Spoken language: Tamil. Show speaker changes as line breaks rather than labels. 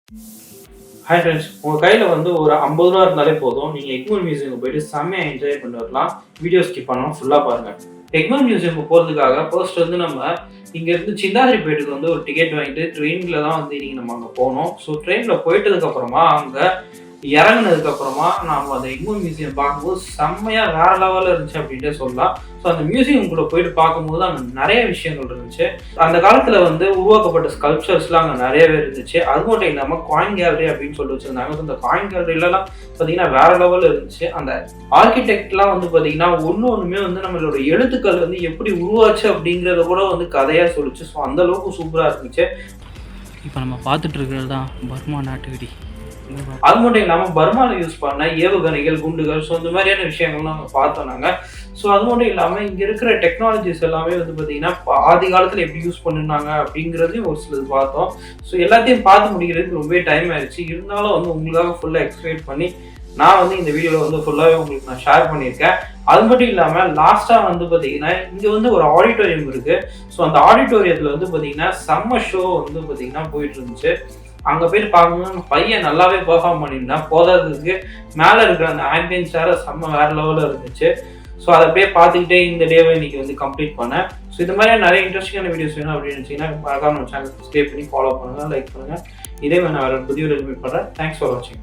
ஹாய் ஃப்ரெண்ட்ஸ், உங்கள் கையில் வந்து ஒரு 50 ரூபா இருந்தாலே போதும். நீங்கள் எக்மோர் மியூசியமுக்கு போயிட்டு செம்மையாக என்ஜாய் பண்ணிட்டு வரலாம். வீடியோ ஸ்கிப் பண்ணாமல் ஃபுல்லாக பாருங்கள். எக்மோர் மியூசியமுக்கு போகிறதுக்காக ஃபர்ஸ்ட் வந்து நம்ம இங்கேருந்து சிந்தாதிரிப்பேட்டுக்கு வந்து ஒரு டிக்கெட் வாங்கிட்டு ட்ரெயினில் தான் வந்து இன்றைக்கி நம்ம அங்கே போகணும். ஸோ ட்ரெயினில் போயிட்டதுக்கப்புறமா அங்கே இறங்குனதுக்கப்புறமா நம்ம அந்த எக்மோர் மியூசியம் பார்க்கும்போது செம்மையாக வேற லெவலில் இருந்துச்சு அப்படின்ட்டே சொல்லலாம். ஸோ அந்த மியூசியம்குள்ளே போயிட்டு பார்க்கும்போது அங்கே நிறைய விஷயங்கள் இருந்துச்சு. அந்த காலத்தில் வந்து உருவாக்கப்பட்ட ஸ்கல்ப்சர்ஸ்லாம் அங்கே நிறையவே இருந்துச்சு. அது மட்டும் இல்லாமல் காயின் கேலரி அப்படின்னு சொல்லி வச்சுருந்தாங்க. ஸோ இந்த காயின் கேலரியிலலாம் பார்த்தீங்கன்னா வேற லெவலில் இருந்துச்சு. அந்த ஆர்கிடெக்ட்லாம் வந்து பார்த்தீங்கன்னா ஒன்றுமே வந்து நம்மளோட எழுத்துக்கள் வந்து எப்படி உருவாச்சு அப்படிங்கிறத கூட வந்து கதையாக சொல்லிச்சு. ஸோ அந்த அளவுக்கு சூப்பராக இருந்துச்சு.
இப்போ நம்ம பார்த்துட்டு இருக்கிறது தான் பர்மா நாட்டுவெடி.
அது மட்டும் இல்லாமல் பர்மாவில் யூஸ் பண்ண ஏவுகணைகள், குண்டுகள், ஸோ இந்த மாதிரியான விஷயங்கள்லாம் நம்ம பார்த்தோம் நாங்கள். ஸோ அது மட்டும் இல்லாமல் இங்கே இருக்கிற டெக்னாலஜிஸ் எல்லாமே வந்து பார்த்தீங்கன்னா ஆதி காலத்தில் எப்படி யூஸ் பண்ணிருந்தாங்க அப்படிங்கிறதையும் ஒரு சிலது பார்த்தோம். ஸோ எல்லாத்தையும் பார்த்து முடிக்கிறதுக்கு ரொம்பவே டைம் ஆயிடுச்சு. இருந்தாலும் வந்து உங்களுக்காக ஃபுல்லாக எக்ஸ்பிளைன் பண்ணி நான் வந்து இந்த வீடியோவில் வந்து ஃபுல்லாகவே உங்களுக்கு நான் ஷேர் பண்ணியிருக்கேன். அது மட்டும் இல்லாமல் லாஸ்ட்டாக வந்து பார்த்தீங்கன்னா இங்கே வந்து ஒரு ஆடிட்டோரியம் இருக்குது. ஸோ அந்த ஆடிட்டோரியத்தில் வந்து பார்த்தீங்கன்னா செம்ம ஷோ வந்து பார்த்தீங்கன்னா போயிட்டு இருந்துச்சு. அங்கே போயிட்டு பார்க்கும்போது பையன் நல்லாவே பெர்ஃபார்ம் பண்ணியிருந்தான். போதாததுக்கு மேலே இருக்கிற அந்த ஆம்பியன்ஸ் வேறு செம்ம வேறு லெவலில் இருந்துச்சு. ஸோ அதை போய் பார்த்துக்கிட்டே இந்த டேவை இன்னைக்கு வந்து கம்ப்ளீட் பண்ணேன். ஸோ இது மாதிரி நிறைய இன்ட்ரெஸ்டிங்கான வீடியோஸ் வேணும் அப்படின்னு நினச்சிங்கன்னா மறக்காம நம்ம சேனல் சப்ஸ்கிரைப் பண்ணி ஃபாலோ பண்ணுங்கள், லைக் பண்ணுங்கள். இதே மாதிரி நான் வேறு புதிய வீடியோ மீட் பண்ணுறேன். தேங்க்ஸ் ஃபார் வாட்சிங்.